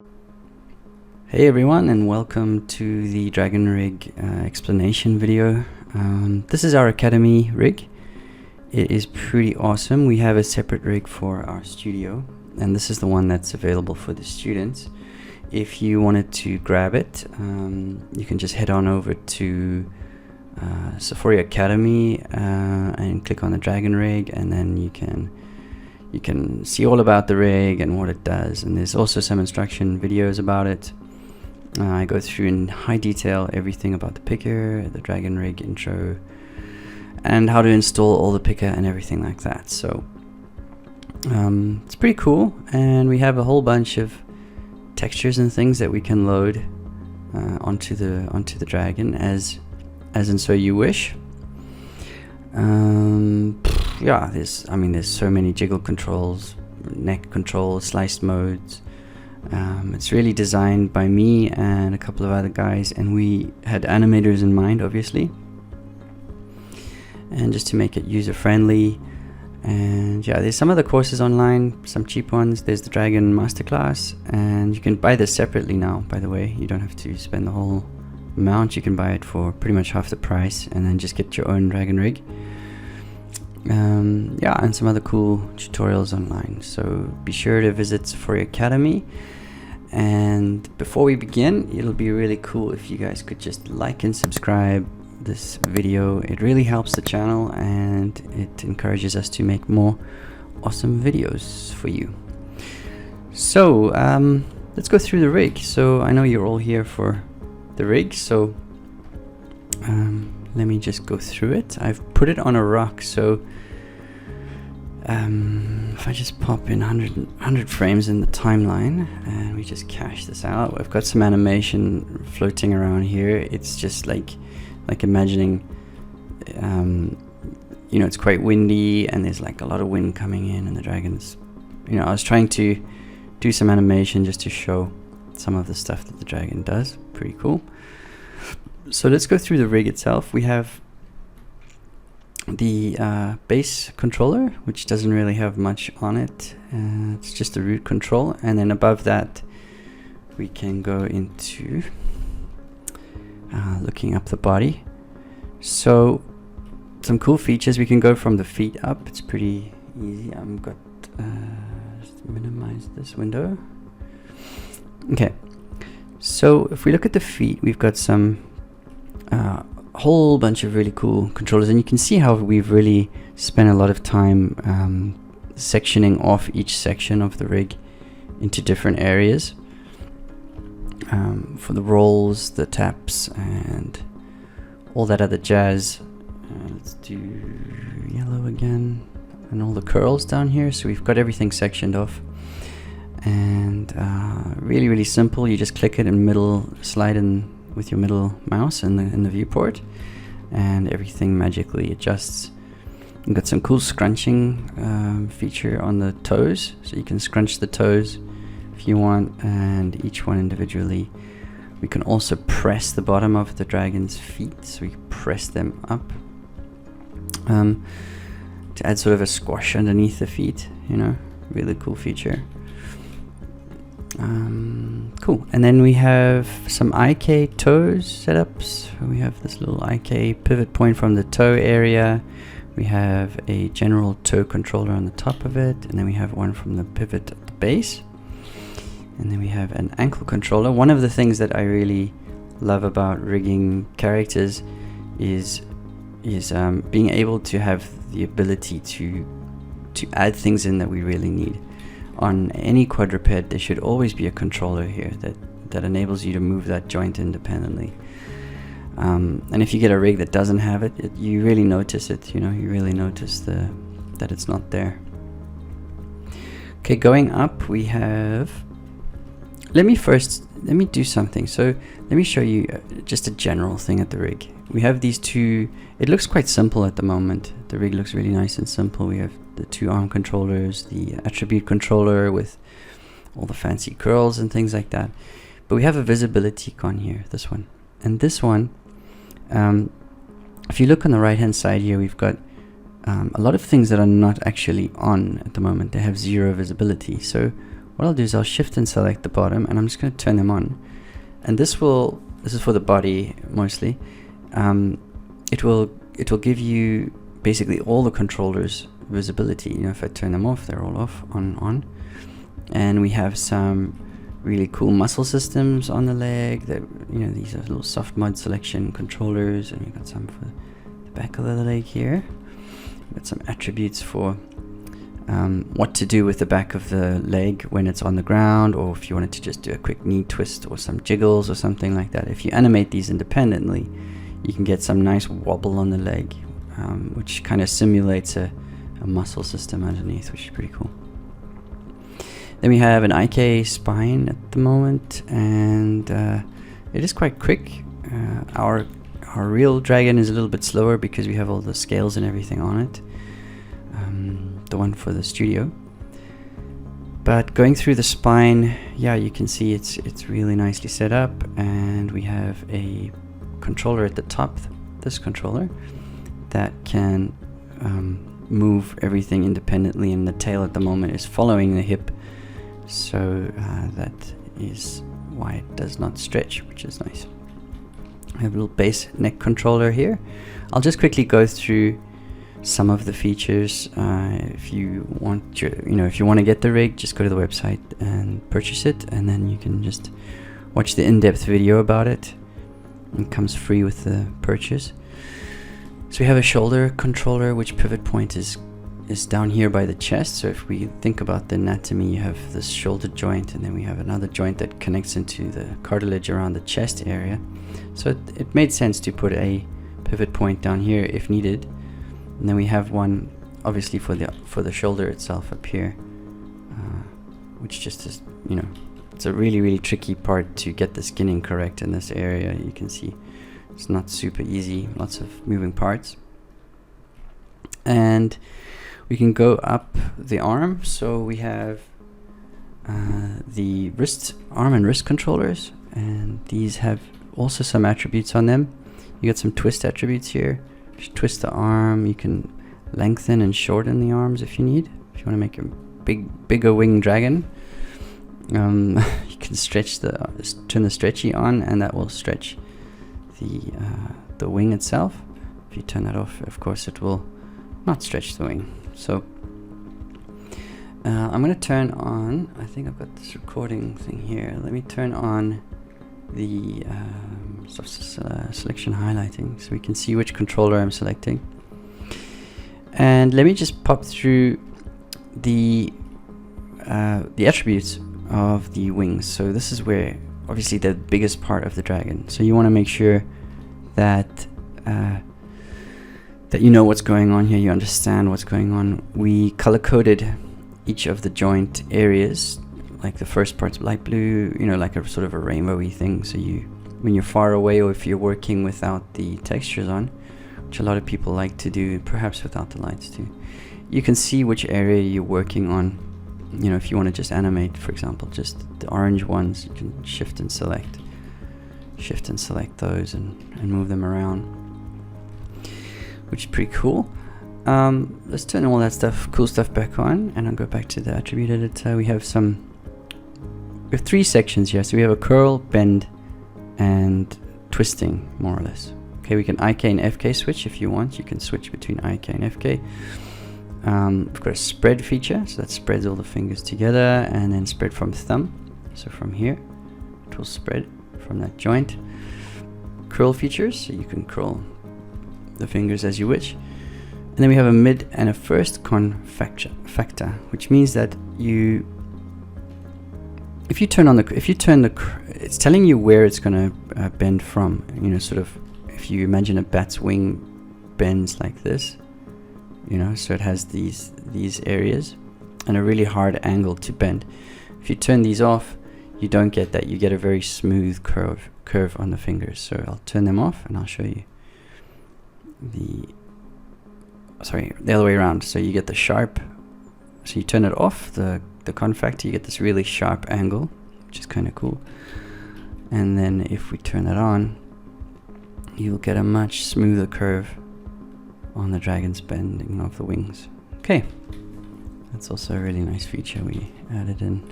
Hey everyone, and welcome to the Dragon Rig explanation video. This is our Academy rig. It is pretty awesome. We have a separate rig for our studio, and this is the one that's available for the students. If you wanted to grab it, you can just head on over to Sophoria Academy and click on the Dragon Rig, and then you can see all about the rig and what it does. And there's also some instruction videos about it. I go through in high detail everything about the picker, the Dragon Rig intro, and how to install all the picker and everything like that. So it's pretty cool, and we have a whole bunch of textures and things that we can load onto the Dragon as and so you wish. Yeah, there's so many jiggle controls, neck controls, slice modes. It's really designed by me and a couple of other guys, and we had animators in mind, obviously, and just to make it user friendly. And yeah, there's some other courses online, some cheap ones. There's the Dragon Masterclass, and you can buy this separately now, by the way. You don't have to spend the whole amount. You can buy it for pretty much half the price and then just get your own Dragon Rig. Yeah, and some other cool tutorials online, so be sure to visit Sophoria Academy. And before we begin, it'll be really cool if you guys could just like and subscribe this video. It really helps the channel, and it encourages us to make more awesome videos for you. So let's go through the rig. So I know you're all here for the rig, so let me just go through it. I've put it on a rock, so if I just pop in 100 frames in the timeline and we just cache this out, I've got some animation floating around here. It's just like imagining, it's quite windy and there's like a lot of wind coming in, and the dragons, I was trying to do some animation just to show some of the stuff that the dragon does. Pretty cool. So let's go through the rig itself. We have the base controller, which doesn't really have much on it. It's just a root control, and then above that we can go into looking up the body. So some cool features. We can go from the feet up. It's pretty easy. I've got just minimize this window. Okay, so if we look at the feet, we've got some whole bunch of really cool controllers, and you can see how we've really spent a lot of time sectioning off each section of the rig into different areas for the rolls, the taps, and all that other jazz. Let's do yellow again, and all the curls down here. So we've got everything sectioned off, and really simple. You just click it and slide in with your middle mouse in the viewport, and everything magically adjusts. You've got some cool scrunching feature on the toes, so you can scrunch the toes if you want, and each one individually. We can also press the bottom of the dragon's feet, so we press them up to add sort of a squash underneath the feet. Really cool feature. Cool. And then we have some IK toes setups. We have this little IK pivot point from the toe area. We have a general toe controller on the top of it, and then we have one from the pivot at the base, and then we have an ankle controller. One of the things that I really love about rigging characters is being able to have the ability to add things in that we really need. On any quadruped, there should always be a controller here that enables you to move that joint independently. And if you get a rig that doesn't have it, you really notice it. You really notice that it's not there. Okay, going up, we have. Let me do something. So let me show you just a general thing at the rig. We have these two. It looks quite simple at the moment. The rig looks really nice and simple. We have the two arm controllers, the attribute controller with all the fancy curls and things like that. But we have a visibility icon here, this one. And this one, if you look on the right hand side here, we've got a lot of things that are not actually on at the moment. They have zero visibility. So what I'll do is I'll shift and select the bottom, and I'm just going to turn them on. And this is for the body mostly. It will give you basically all the controllers visibility. You know, if I turn them off, they're all off, on. And we have some really cool muscle systems on the leg. That, you know, these are little soft mud selection controllers, and we've got some for the back of the leg here. We've got some attributes for what to do with the back of the leg when it's on the ground, or if you wanted to just do a quick knee twist or some jiggles or something like that. If you animate these independently, you can get some nice wobble on the leg, which kind of simulates a muscle system underneath, which is pretty cool. Then we have an IK spine at the moment, and it is quite quick. Our real dragon is a little bit slower because we have all the scales and everything on it. The one for the studio. But going through the spine, yeah, you can see it's really nicely set up, and we have a controller at the top, this controller, that can move everything independently, and the tail at the moment is following the hip, so that is why it does not stretch, which is nice. I have a little base neck controller here. I'll just quickly go through some of the features. If you want to get the rig, just go to the website and purchase it, and then you can just watch the in-depth video about it. It comes free with the purchase. So we have a shoulder controller, which pivot point is down here by the chest. So if we think about the anatomy, you have this shoulder joint, and then we have another joint that connects into the cartilage around the chest area. So it made sense to put a pivot point down here if needed. And then we have one obviously for the shoulder itself up here, which just is, you know, it's a really tricky part to get the skinning correct in this area. You can see it's not super easy, lots of moving parts. And we can go up the arm, so we have the arm and wrist controllers, and these have also some attributes on them. You got some twist attributes here. Just twist the arm. You can lengthen and shorten the arms if you need. If you want to make a bigger wing dragon, you can turn the stretchy on, and that will stretch the wing itself. If you turn that off, of course, it will not stretch the wing. So I'm going to turn on, I think I've got this recording thing here. Let me turn on the selection highlighting, so we can see which controller I'm selecting. And let me just pop through the attributes of the wings. So this is where obviously the biggest part of the dragon. So you want to make sure that that you know what's going on here, you understand what's going on. We color coded each of the joint areas. Like the first part's light blue, you know, like a sort of a rainbowy thing. So when you're far away, or if you're working without the textures on, which a lot of people like to do, perhaps without the lights too, you can see which area you're working on. You know, if you want to just animate, for example, just the orange ones, you can shift and select those and move them around, which is pretty cool. Let's turn all that cool stuff back on, and I'll go back to the attribute editor. We have three sections here. So we have a curl, bend, and twisting, more or less. Okay, we can IK and FK switch if you want. You can switch between IK and FK. We've got a spread feature, so that spreads all the fingers together, and then spread from thumb. So from here, it will spread from that joint. Curl features, so you can curl the fingers as you wish. And then we have a mid and a first factor, which means that if you turn it's telling you where it's going to bend from. You know, sort of, if you imagine a bat's wing bends like this, you know, so it has these areas and a really hard angle to bend. If you turn these off, you don't get that. You get a very smooth curve on the fingers. So I'll turn them off, and I'll show you the other way around. So you get the sharp, so you turn it off, the confactor, you get this really sharp angle, which is kind of cool. And then if we turn that on, you'll get a much smoother curve on the dragon's bending of the wings. Okay, that's also a really nice feature we added in.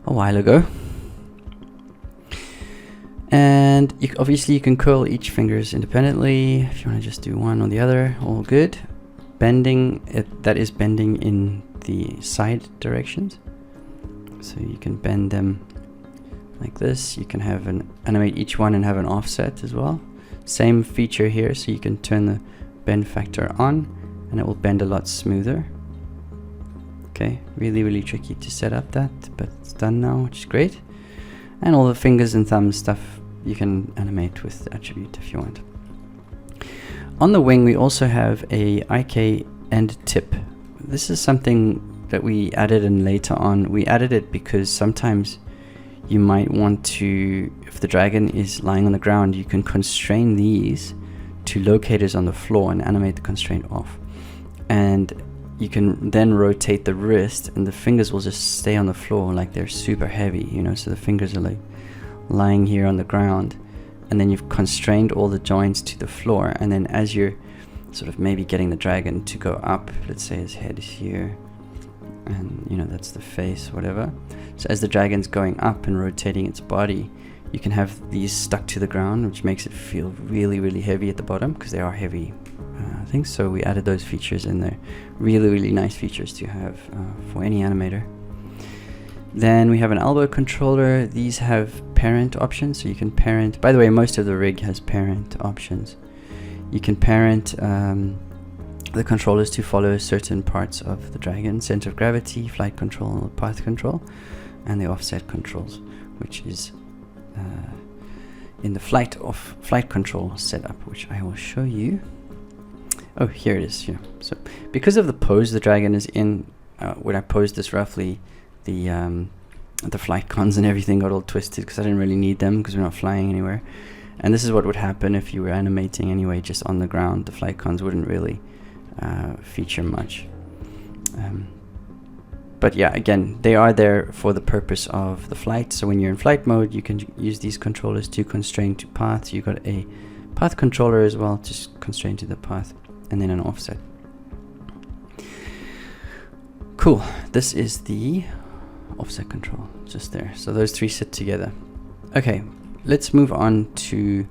a while ago. And obviously you can curl each fingers independently. If you want to just do one or the other, all good. Bending, that is bending in the side directions. So you can bend them like this. You can have animate each one and have an offset as well. Same feature here, so you can turn the bend factor on and it will bend a lot smoother. Okay, really tricky to set up that, but it's done now, which is great. And all the fingers and thumbs stuff you can animate with the attribute if you want. On the wing we also have a IK end tip. This is something that we added in later on. We added it because sometimes you might want to, if the dragon is lying on the ground, you can constrain these to locators on the floor and animate the constraint off. And you can then rotate the wrist and the fingers will just stay on the floor like they're super heavy, you know, so the fingers are like lying here on the ground, and then you've constrained all the joints to the floor, and then as you're sort of maybe getting the dragon to go up, let's say his head is here, and you know, that's the face, whatever. So as the dragon's going up and rotating its body, you can have these stuck to the ground, which makes it feel really heavy at the bottom, because they are heavy things. So we added those features in there. Really nice features to have for any animator. Then we have an elbow controller. These have parent options, so you can parent. By the way, most of the rig has parent options. You can parent the controllers to follow certain parts of the dragon: center of gravity, flight control, path control, and the offset controls, which is in the flight control setup, which I will show you. Oh, here it is. Here. So because of the pose the dragon is in, when I posed this roughly, the flight cons and everything got all twisted because I didn't really need them because we're not flying anywhere. And this is what would happen if you were animating anyway, just on the ground. The flight cons wouldn't really feature much. But yeah, again, they are there for the purpose of the flight. So when you're in flight mode, you can use these controllers to constrain to paths. You've got a path controller as well, just constrain to the path, and then an offset. Cool. This is the offset control just there. So those three sit together. Okay, let's move on to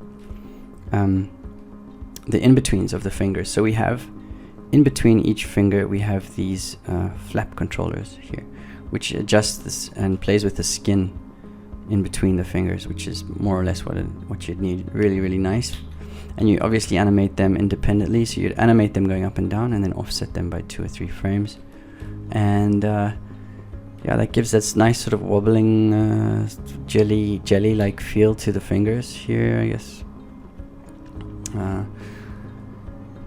the in-betweens of the fingers. So we have in between each finger we have these flap controllers here, which adjusts this and plays with the skin in between the fingers, which is more or less what you'd need. Really nice. And you obviously animate them independently, so you'd animate them going up and down and then offset them by 2 or 3 frames. And yeah, that gives this nice sort of wobbling jelly-like feel to the fingers here, I guess.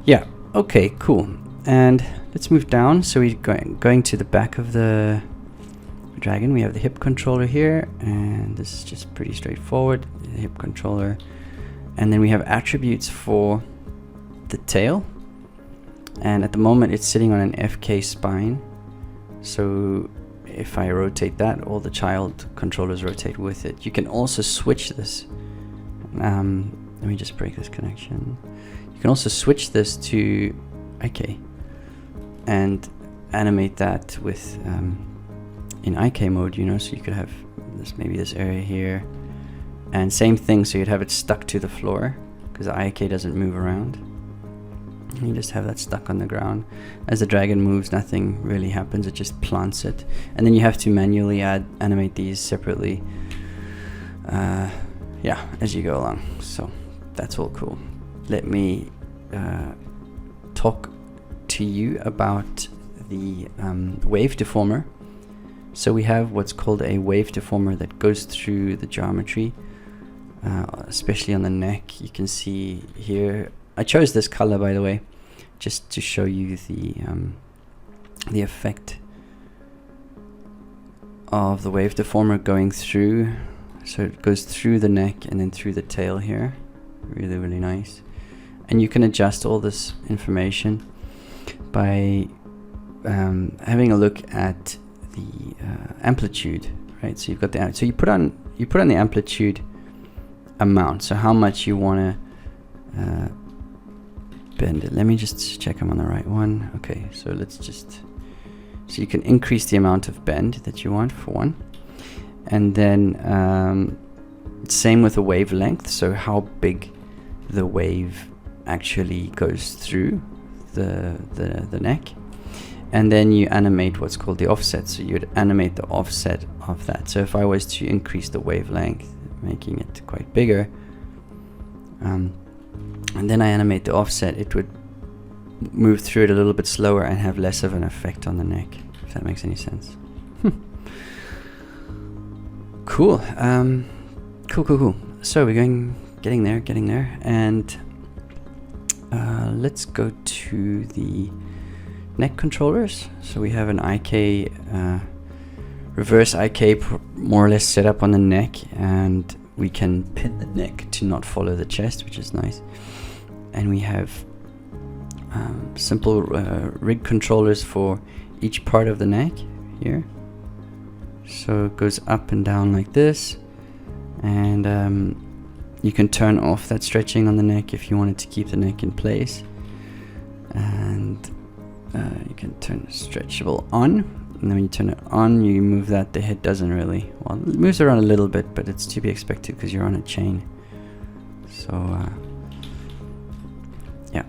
Yeah, okay, cool. And let's move down. So we're going to the back of the dragon. We have the hip controller here, and this is just pretty straightforward, the hip controller. And then we have attributes for the tail, and at the moment it's sitting on an FK spine. So if I rotate that, all the child controllers rotate with it. You can also switch this. Let me just break this connection. You can also switch this to IK and animate that with in IK mode, you know, so you could have this, maybe this area here, and same thing, so you'd have it stuck to the floor because the IK doesn't move around. You just have that stuck on the ground. As the dragon moves, nothing really happens, it just plants it. And then you have to manually animate these separately, yeah, as you go along. So that's all cool. Let me talk to you about the wave deformer. So we have what's called a wave deformer that goes through the geometry, especially on the neck. You can see here, I chose this color, by the way, just to show you the effect of the wave deformer going through. So it goes through the neck and then through the tail here. Really nice. And you can adjust all this information by having a look at the amplitude, right? So you've got the, so you put on the amplitude amount, so how much you want to bend it. Let me just check I'm on the right one. Okay, so let's just, so you can increase the amount of bend that you want for one, And then same with the wavelength, so how big the wave actually goes through the neck. And then you animate what's called the offset, so you'd animate the offset of that. So if I was to increase the wavelength, making it quite bigger, and then I animate the offset, it would move through it a little bit slower and have less of an effect on the neck, if that makes any sense. Cool. Cool. So we're getting there, and let's go to the neck controllers. So we have an IK, reverse IK more or less set up on the neck, and we can pin the neck to not follow the chest, which is nice. And we have simple rig controllers for each part of the neck here. So it goes up and down like this, and you can turn off that stretching on the neck if you wanted to keep the neck in place, and you can turn stretchable on, and then when you turn it on, you move that. The head doesn't really, well, it moves around a little bit, but it's to be expected because you're on a chain. So yeah,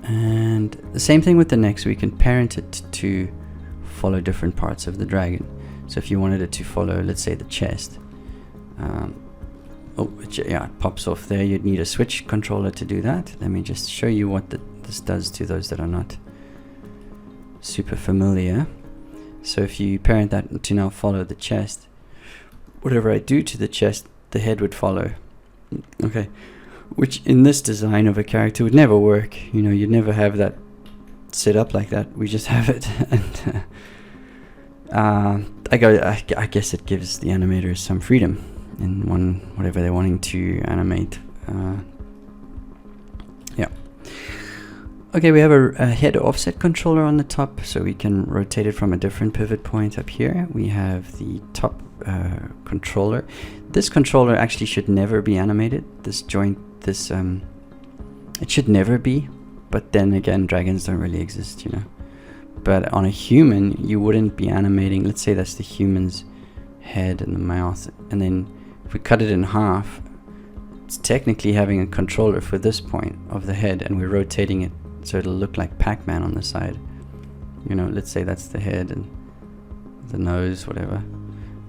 and the same thing with the neck, so we can parent it to follow different parts of the dragon. So if you wanted it to follow, let's say, the chest, it pops off there. You'd need a switch controller to do that. Let me just show you what this does to those that are not super familiar. So if you parent that to now follow the chest, whatever I do to the chest, the head would follow. Okay, which in this design of a character would never work. You know, you'd never have that set up like that. We just have it, and I guess it gives the animators some freedom in whatever they're wanting to animate. Yeah. Okay, we have a head offset controller on the top, so we can rotate it from a different pivot point up here. We have the top controller. This controller actually should never be animated. This joint, it should never be. But then again, dragons don't really exist, you know. But on a human, you wouldn't be animating. Let's say that's the human's head and the mouth, and then if we cut it in half, it's technically having a controller for this point of the head, and we're rotating it so it'll look like Pac-Man on the side. You know, let's say that's the head and the nose, whatever.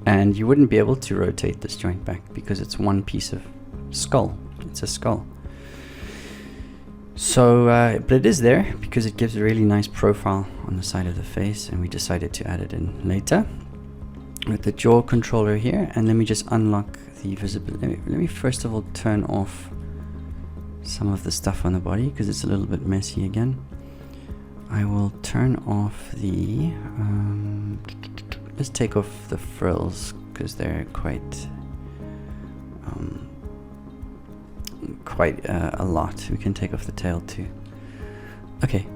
And you wouldn't be able to rotate this joint back because it's one piece of skull. It's a skull. So, but it is there because it gives a really nice profile on the side of the face, and we decided to add it in later with the jaw controller here. And let me just unlock the visibility. Let me first of all turn off some of the stuff on the body because it's a little bit messy again. I will turn off the, let's take off the frills because they're quite a lot. We can take off the tail too. Okay,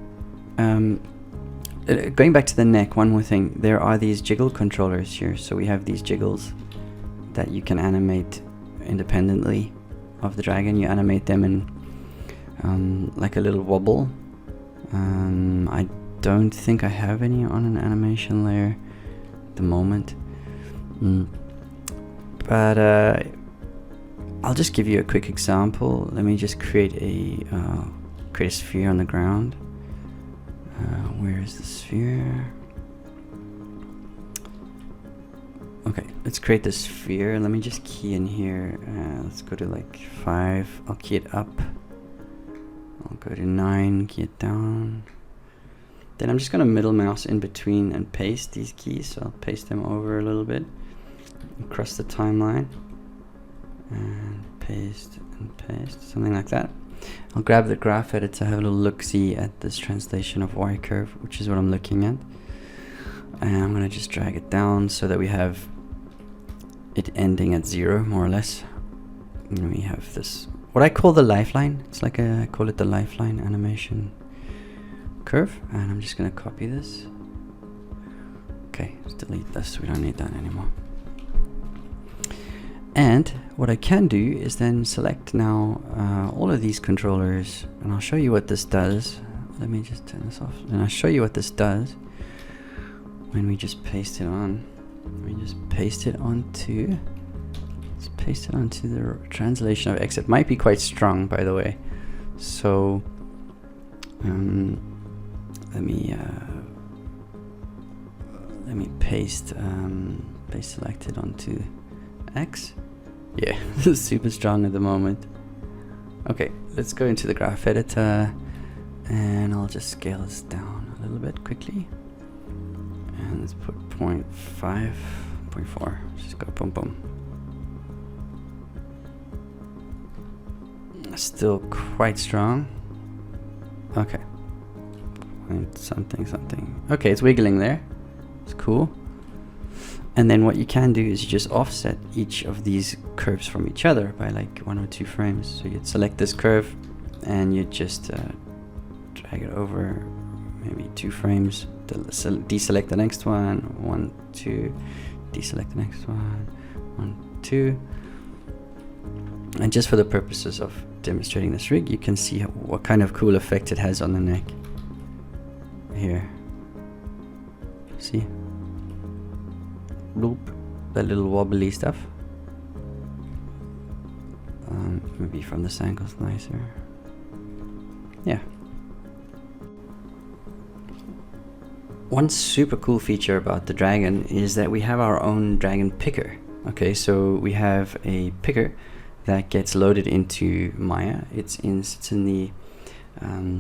going back to the neck, one more thing. There are these jiggle controllers here. So we have these jiggles that you can animate independently of the dragon. You animate them in like a little wobble. I don't think I have any on an animation layer at the moment, but I'll just give you a quick example. Let me just create a sphere on the ground. Where is the sphere? Okay, let's create the sphere. Let me just key in here. Let's go to like 5. I'll key it up. I'll go to 9, key it down. Then I'm just going to middle mouse in between and paste these keys. So I'll paste them over a little bit across the timeline. And paste and paste, something like that. I'll grab the graph editor, have a little look-see at this translation of Y curve, which is what I'm looking at. And I'm going to just drag it down so that we have it ending at 0, more or less. And we have this, what I call the lifeline. It's like I call it the lifeline animation curve. And I'm just going to copy this. Okay, let's delete this. We don't need that anymore. And what I can do is then select now all of these controllers, and I'll show you what this does. Let me just turn this off, and I'll show you what this does when we just paste it on. Let me just paste it onto. Let's paste it onto the translation of X. It might be quite strong, by the way. So let me paste selected onto X. Yeah, this is super strong at the moment. Okay, let's go into the graph editor, and I'll just scale this down a little bit quickly. And let's put 0.5, 0.4. Just go boom, boom. Still quite strong. Okay. Point something, something. Okay, it's wiggling there. It's cool. And then what you can do is you just offset each of these curves from each other by like 1 or 2 frames. So you'd select this curve and you just drag it over maybe 2 frames. Deselect the next one, 1, 2. Deselect the next one, 1, 2. And just for the purposes of demonstrating this rig, you can see what kind of cool effect it has on the neck. Here. See? Bloop. That little wobbly stuff. Maybe from this angle is nicer. Yeah. One super cool feature about the Dragon is that we have our own Dragon picker. Okay, so we have a picker that gets loaded into Maya. It's in the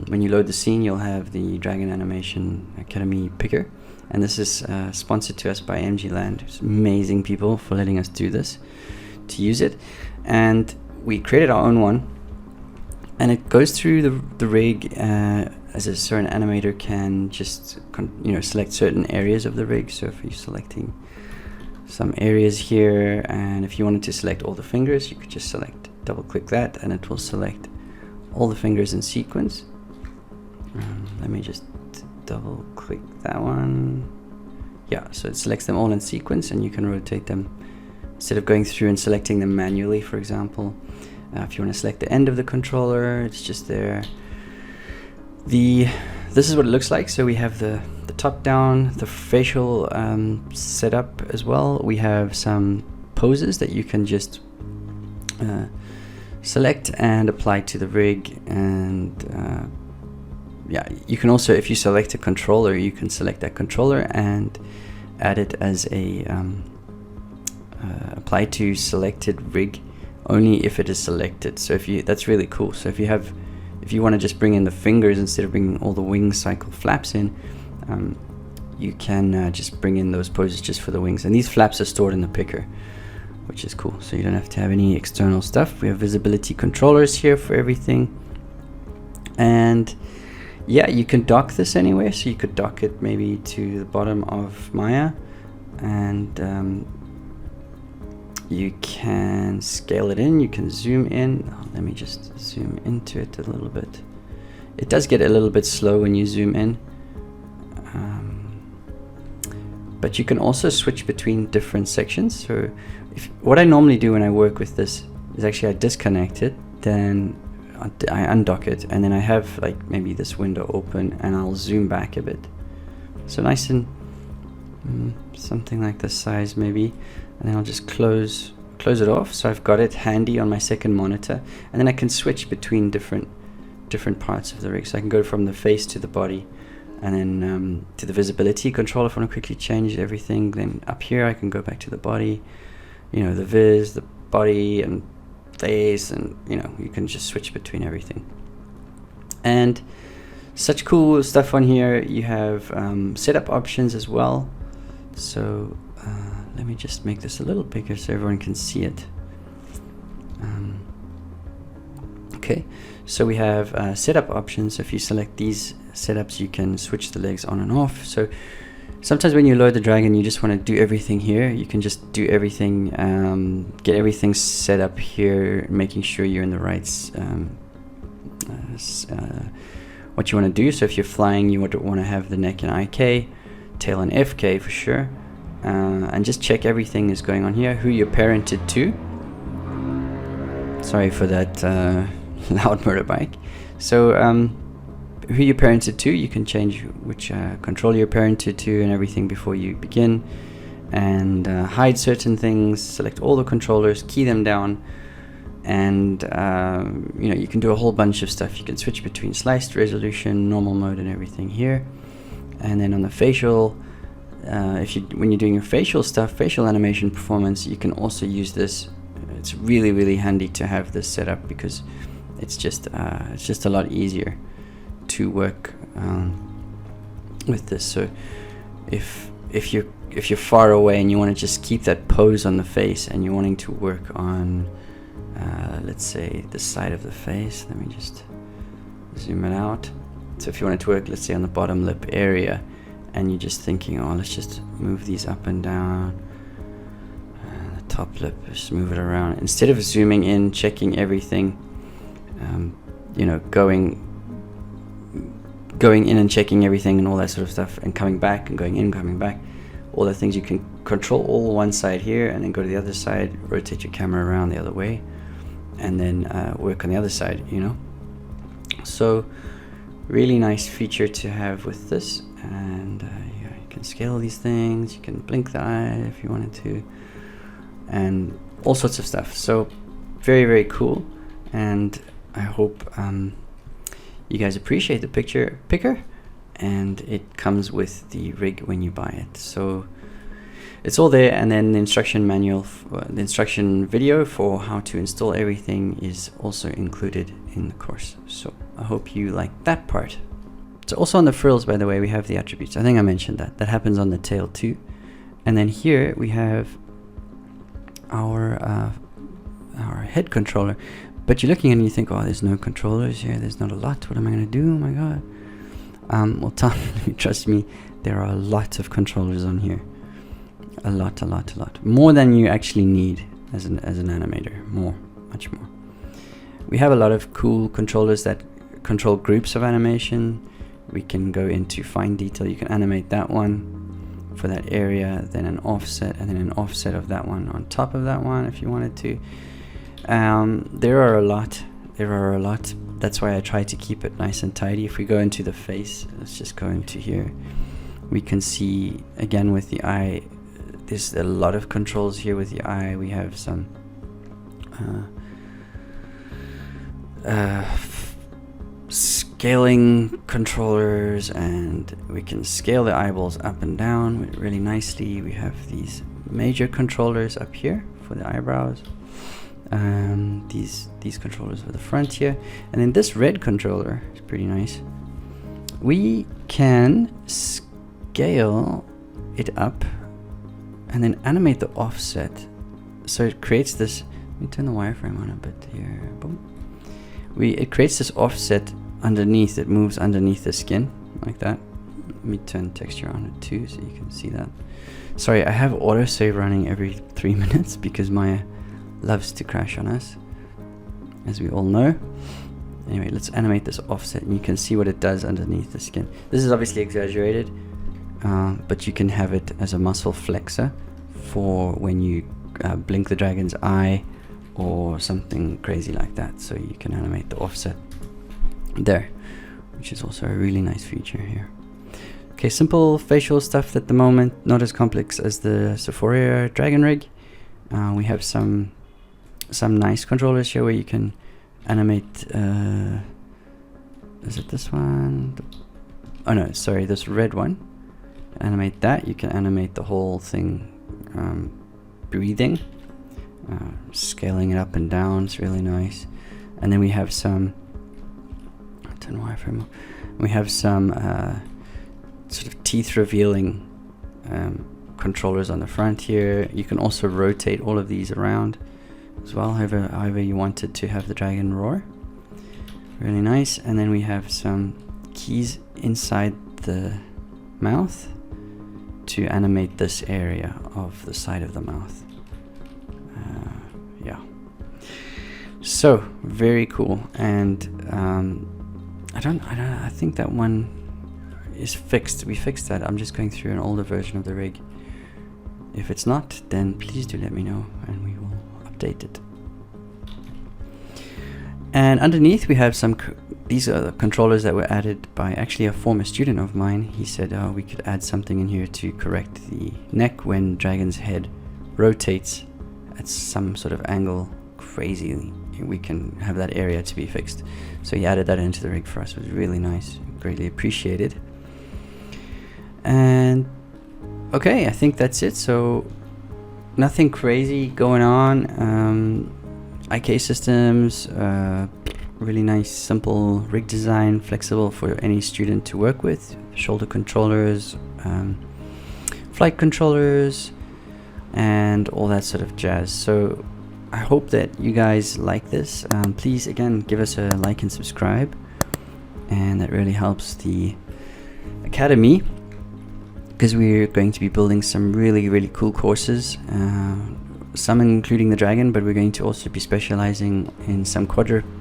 when you load the scene, you'll have the Dragon Animation Academy picker, and this is sponsored to us by MG Land. It's amazing people for letting us do this, to use it. And we created our own one, and it goes through the rig as a certain animator can just select certain areas of the rig. So if you're selecting some areas here, and if you wanted to select all the fingers, you could just double click that, and it will select all the fingers in sequence. Let me just double click that one. Yeah, so it selects them all in sequence, and you can rotate them instead of going through and selecting them manually. For example, if you want to select the end of the controller, it's just there. This is what it looks like. So we have the top down, the facial setup as well. We have some poses that you can just select and apply to the rig. And yeah, you can also, if you select a controller, you can select that controller and add it as a apply to selected rig only if it is selected. So that's really cool. So if you want to just bring in the fingers instead of bringing all the wing cycle flaps in, you can just bring in those poses just for the wings. And these flaps are stored in the picker, which is cool. So you don't have to have any external stuff. We have visibility controllers here for everything. And yeah, you can dock this anywhere. So you could dock it maybe to the bottom of Maya, and you can scale it in, you can zoom in. Let me just zoom into it a little bit. It does get a little bit slow when you zoom in. But you can also switch between different sections. So what I normally do when I work with this is actually I disconnect it, then I undock it, and then I have like maybe this window open, and I'll zoom back a bit. So nice and something like this size maybe. And then I'll just close it off, so I've got it handy on my second monitor, and then I can switch between different parts of the rig. So I can go from the face to the body, and then to the visibility control if I want to quickly change everything. Then up here I can go back to the body, the viz, the body, and face, and you can just switch between everything. And such cool stuff on here. You have setup options as well. So let me just make this a little bigger so everyone can see it. Okay, so we have setup options. So if you select these setups, you can switch the legs on and off. So sometimes when you load the Dragon, you just want to do everything here. You can just do everything, get everything set up here, making sure you're in the right what you want to do. So if you're flying, you want to have the neck in IK, tail in FK for sure. And just check everything is going on here, who you're parented to. Sorry for that loud motorbike. So who you're parented to, you can change which controller you're parented to and everything before you begin. and hide certain things, select all the controllers, key them down, and you know, you can do a whole bunch of stuff. You can switch between sliced resolution, normal mode, and everything here. And then on the facial, when you're doing your facial stuff, facial animation performance, you can also use this. It's really handy to have this set up, because it's just a lot easier to work with this. So if you're far away and you want to just keep that pose on the face, and you're wanting to work on let's say the side of the face, let me just zoom it out. So if you wanted to work, let's say, on the bottom lip area, and you're just thinking, oh, let's just move these up and down, the top lip, just move it around, instead of zooming in, checking everything, you know, going in and checking everything and all that sort of stuff, and coming back and going in, coming back, all the things, you can control all one side here, and then go to the other side, rotate your camera around the other way, and then work on the other side, you know. So really nice feature to have with this. And yeah, you can scale these things, you can blink the eye if you wanted to, and all sorts of stuff. So very cool, and I hope you guys appreciate the picture picker, and it comes with the rig when you buy it. So it's all there, and then the instruction manual, the instruction video for how to install everything is also included in the course. So I hope you like that part. So also on the frills, by the way, we have the attributes. I think I mentioned that happens on the tail too. And then here we have our head controller. But you're looking and you think, oh, there's no controllers here, there's not a lot, what am I going to do? Oh my god. Well, trust me, there are lots of controllers on here. A lot. More than you actually need as an animator. Much more. We have a lot of cool controllers that control groups of animation. We can go into fine detail. You can animate that one for that area, then an offset, and then an offset of that one on top of that one if you wanted to. There are a lot. That's why I try to keep it nice and tidy. If we go into the face, let's just go into here. We can see again with the eye, there's a lot of controls here with the eye. We have some scaling controllers, and we can scale the eyeballs up and down really nicely. We have these major controllers up here for the eyebrows. These controllers for the front here, and then this red controller is pretty nice. We can scale it up and then animate the offset, so it creates this. Let me turn the wireframe on a bit here. Boom. It creates this offset underneath. It moves underneath the skin like that. Let me turn texture on it too, so you can see that. Sorry, I have autosave running every 3 minutes because Maya loves to crash on us, as we all know. Anyway, let's animate this offset, and you can see what it does underneath the skin. This is obviously exaggerated, but you can have it as a muscle flexor for when you blink the dragon's eye or something crazy like that. So you can animate the offset there, which is also a really nice feature here. Okay, simple facial stuff at the moment, not as complex as the Sophoria Dragon Rig. We have some nice controllers here where you can animate, is it this one? Oh no, sorry, this red one. Animate that. You can animate the whole thing breathing, scaling it up and down. It's really nice. And then we have some, turn wireframe. We have some sort of teeth revealing controllers on the front here. You can also rotate all of these around as well, however you wanted to have the dragon roar. Really nice. And then we have some keys inside the mouth to animate this area of the side of the mouth. Yeah, so very cool. And I think that one is fixed. We fixed that. I'm just going through an older version of the rig. If it's not, then please do let me know and we will update it. And underneath we have these are the controllers that were added by actually a former student of mine. He said, oh, we could add something in here to correct the neck when Dragon's head rotates at some sort of angle crazily. We can have that area to be fixed. So he added that into the rig for us. It was really nice, greatly appreciated. And okay, I think that's it. So nothing crazy going on. IK systems, really nice simple rig design, flexible for any student to work with. Shoulder controllers, flight controllers, and all that sort of jazz. So I hope that you guys like this. Please again give us a like and subscribe, and that really helps the academy, because we're going to be building some really cool courses, some including the dragon, but we're going to also be specializing in some quadruped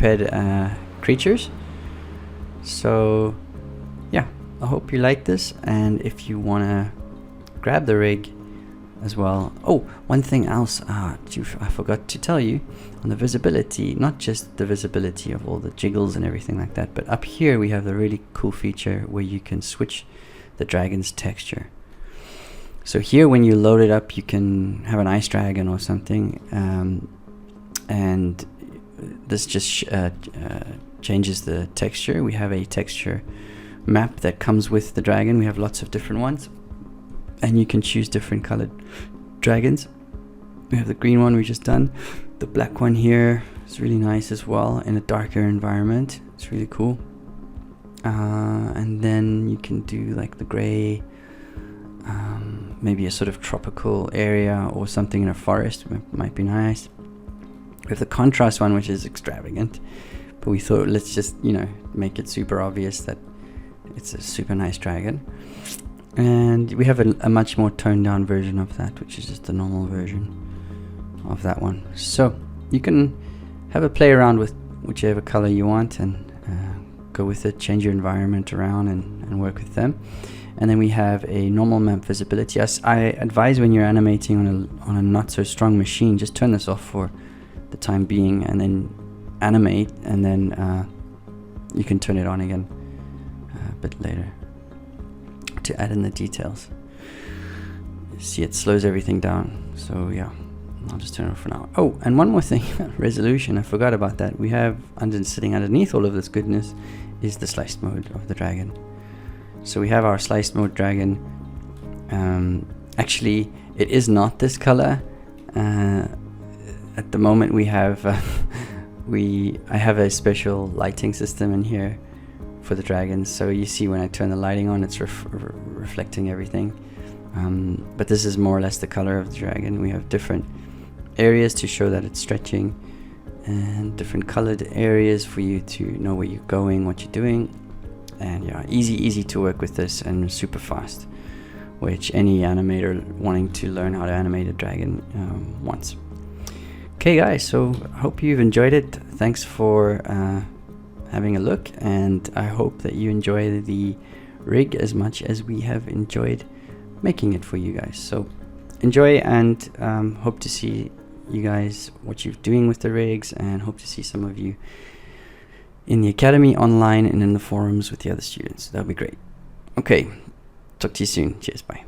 creatures. So yeah, I hope you like this, and if you want to grab the rig as well. Oh, one thing else, I forgot to tell you on the visibility, not just the visibility of all the jiggles and everything like that, but up here we have the really cool feature where you can switch the dragon's texture. So here when you load it up, you can have an ice dragon or something, and this just changes the texture. We have a texture map that comes with the dragon. We have lots of different ones, and you can choose different colored dragons. We have the green one we just done. The black one here is really nice as well in a darker environment. It's really cool. And then you can do like the gray, maybe a sort of tropical area or something in a forest might be nice. We have the contrast one, which is extravagant, but we thought let's just, you know, make it super obvious that it's a super nice dragon. And we have a much more toned down version of that, which is just the normal version of that one. So you can have a play around with whichever color you want and go with it, change your environment around and work with them. And then we have a normal map visibility. As I advise, when you're animating on a not so strong machine, just turn this off for the time being and then animate, and then you can turn it on again a bit later to add in the details. See, it slows everything down. So yeah, I'll just turn it off for now. Oh, and one more thing, resolution, I forgot about that. We have sitting underneath all of this goodness is the sliced mode of the dragon. So we have our sliced mode dragon. Actually, it is not this color. At the moment we have I have a special lighting system in here for the dragons, so you see when I turn the lighting on, it's reflecting everything. But this is more or less the color of the dragon. We have different areas to show that it's stretching, and different colored areas for you to know where you're going, what you're doing. And yeah, easy to work with this, and super fast, which any animator wanting to learn how to animate a dragon wants. Okay guys, so I hope you've enjoyed it. Thanks for having a look, and I hope that you enjoy the rig as much as we have enjoyed making it for you guys. So enjoy, and hope to see you guys what you're doing with the rigs, and hope to see some of you in the academy, online, and in the forums with the other students. That would be great. Okay, talk to you soon. Cheers, bye.